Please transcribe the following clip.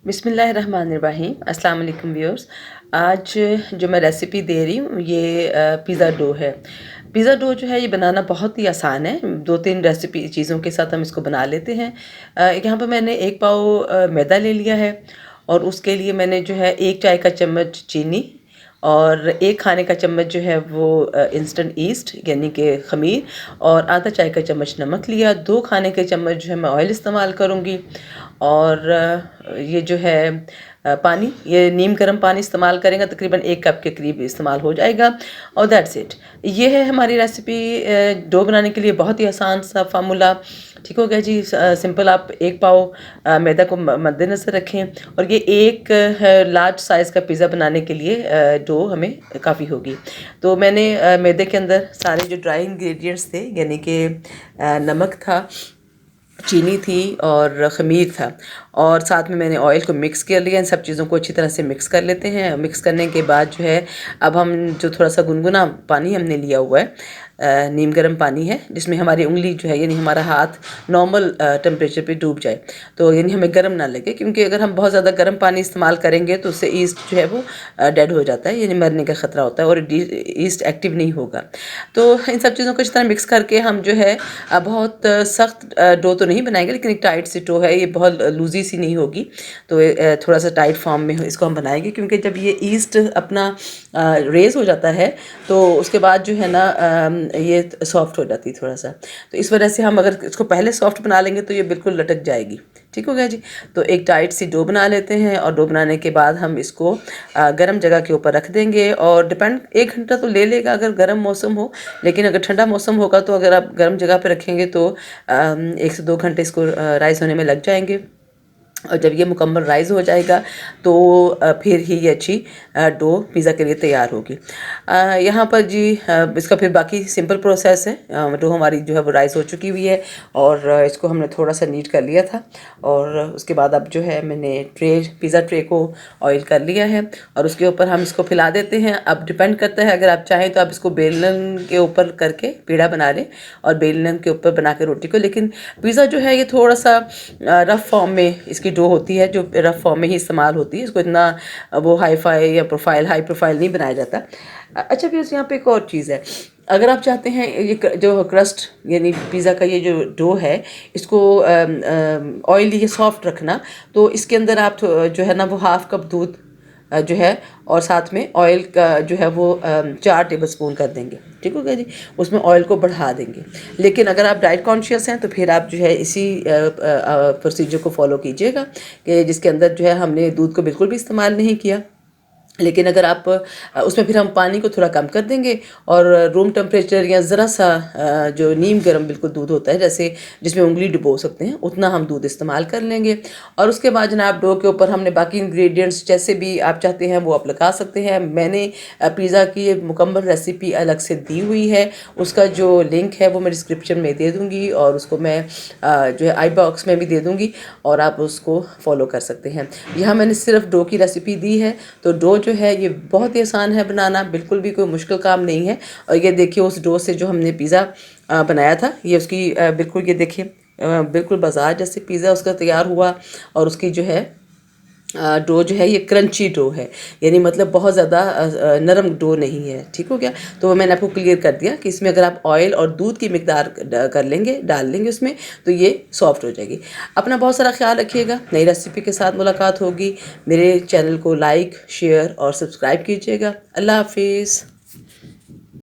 बिस्मिल्लाहिर्रहमानिर्रहीम। अस्सलाम वालेकुम व्यूअर्स। आज जो मैं रेसिपी दे रही हूँ ये पिज़्ज़ा डो है। पिज़्ज़ा डो जो है ये बनाना बहुत ही आसान है। 2-3 रेसिपी चीज़ों के साथ हम इसको बना लेते हैं। यहाँ पर मैंने 1 पाव मैदा ले लिया है और उसके लिए मैंने जो है 1 चाय का चम्मच चीनी और 1 खाने का चम्मच जो है वो इंस्टेंट ईस्ट यानी कि ख़मीर और आधा चाय का चम्मच नमक लिया। 2 खाने के चम्मच जो है मैं ऑयल इस्तेमाल करूँगी और ये जो है पानी, ये नीम गर्म पानी इस्तेमाल करेंगे, तकरीबन 1 कप के करीब इस्तेमाल हो जाएगा और दैट्स इट। ये है हमारी रेसिपी डो बनाने के लिए बहुत ही आसान सा फार्मूला। ठीक हो गया जी। सिंपल आप 1 पाव मैदा को मद्देनज़र रखें और ये एक लार्ज साइज़ का पिज़्ज़ा बनाने के लिए डो हमें काफ़ी होगी। तो मैंने मैदे के अंदर सारे जो ड्राई इंग्रेडिएंट्स थे यानी कि नमक था, चीनी थी और ख़मीर था और साथ में मैंने ऑयल को मिक्स कर लिया। इन सब चीज़ों को अच्छी तरह से मिक्स कर लेते हैं। मिक्स करने के बाद जो है अब हम जो थोड़ा सा गुनगुना पानी हमने लिया हुआ है, नीम गर्म पानी है जिसमें हमारी उंगली जो है यानी हमारा हाथ नॉर्मल टेम्परेचर पे डूब जाए, तो यानी हमें गर्म ना लगे, क्योंकि अगर हम बहुत ज़्यादा गर्म पानी इस्तेमाल करेंगे तो उससे ईस्ट जो है वो डेड हो जाता है, यानी मरने का ख़तरा होता है और ईस्ट एक्टिव नहीं होगा। तो इन सब चीज़ों को इस तरह मिक्स करके हम जो है बहुत सख्त डो तो नहीं बनाएंगे, लेकिन एक टाइट सी डो है, ये बहुत लूजी सी नहीं होगी, तो थोड़ा सा टाइट फॉर्म में इसको हम बनाएंगे, क्योंकि जब ये ईस्ट अपना रेज़ हो जाता है तो उसके बाद जो है ना ये सॉफ्ट हो जाती है थोड़ा सा। तो इस वजह से हम अगर इसको पहले सॉफ्ट बना लेंगे तो ये बिल्कुल लटक जाएगी। ठीक हो गया जी। तो एक टाइट सी डो बना लेते हैं और डो बनाने के बाद हम इसको गर्म जगह के ऊपर रख देंगे और डिपेंड 1 घंटा तो ले लेगा अगर गर्म मौसम हो, लेकिन अगर ठंडा मौसम होगा तो अगर आप गर्म जगह पर रखेंगे तो 1 से 2 घंटे इसको राइस होने में लग जाएंगे। और जब ये मुकम्मल राइज़ हो जाएगा तो फिर ही ये अच्छी डो पिज़्ज़ा के लिए तैयार होगी। यहाँ पर जी इसका फिर बाकी सिंपल प्रोसेस है। डो हमारी जो है वो राइज़ हो चुकी हुई है और इसको हमने थोड़ा सा नीट कर लिया था और उसके बाद अब जो है मैंने पिज़्ज़ा ट्रे को ऑयल कर लिया है और उसके ऊपर हम इसको फैला देते हैं। अब डिपेंड करता है, अगर आप चाहें तो आप इसको बेलन के ऊपर करके पेड़ा बना लें और बेलन के ऊपर बना के रोटी को, लेकिन पिज़्ज़ा जो है ये थोड़ा सा रफ़ फॉर्म में इसकी डो होती है, जो रफ़ फॉर्म में ही इस्तेमाल होती है। इसको इतना वो हाई हाई प्रोफाइल नहीं बनाया जाता। अच्छा फिर यहाँ पे एक और चीज़ है, अगर आप चाहते हैं ये जो क्रस्ट यानी पिज़्ज़ा का ये जो डो है इसको ऑयली या सॉफ्ट रखना, तो इसके अंदर आप जो है ना वो 1/2 कप दूध जो है और साथ में ऑयल का जो है वो 4 टेबलस्पून कर देंगे। ठीक हो गया जी। उसमें ऑयल को बढ़ा देंगे, लेकिन अगर आप डाइट कॉन्शियस हैं तो फिर आप जो है इसी प्रोसीजर को फॉलो कीजिएगा कि जिसके अंदर जो है हमने दूध को बिल्कुल भी इस्तेमाल नहीं किया। लेकिन अगर आप उसमें फिर हम पानी को थोड़ा कम कर देंगे और रूम टेम्परेचर या ज़रा सा जो नीम गर्म बिल्कुल दूध होता है जैसे जिसमें उंगली डुबो सकते हैं उतना हम दूध इस्तेमाल कर लेंगे। और उसके बाद जनाब डो के ऊपर हमने बाकी इंग्रेडिएंट्स जैसे भी आप चाहते हैं वो आप लगा सकते हैं। मैंने पिज़्ज़ा की मुकम्मल रेसिपी अलग से दी हुई है, उसका जो लिंक है वो मैं डिस्क्रिप्शन में दे दूँगी और उसको मैं जो है आई बॉक्स में भी दे दूँगी और आप उसको फॉलो कर सकते हैं। यहाँ मैंने सिर्फ डो की रेसिपी दी है, तो डो जो है ये बहुत ही आसान है बनाना, बिल्कुल भी कोई मुश्किल काम नहीं है। और ये देखिए उस डो से जो हमने पिज़्ज़ा बनाया था ये उसकी बिल्कुल ये देखिए बिल्कुल बाजार जैसे पिज़्ज़ा उसका तैयार हुआ और उसकी जो है डो जो है ये क्रंची डो है, यानी मतलब बहुत ज़्यादा नरम डो नहीं है। ठीक हो गया। तो मैंने आपको क्लियर कर दिया कि इसमें अगर आप ऑयल और दूध की मिकदार डाल लेंगे उसमें तो ये सॉफ्ट हो जाएगी। अपना बहुत सारा ख्याल रखिएगा। नई रेसिपी के साथ मुलाकात होगी। मेरे चैनल को लाइक, शेयर और सब्सक्राइब कीजिएगा। अल्लाह हाफिज़।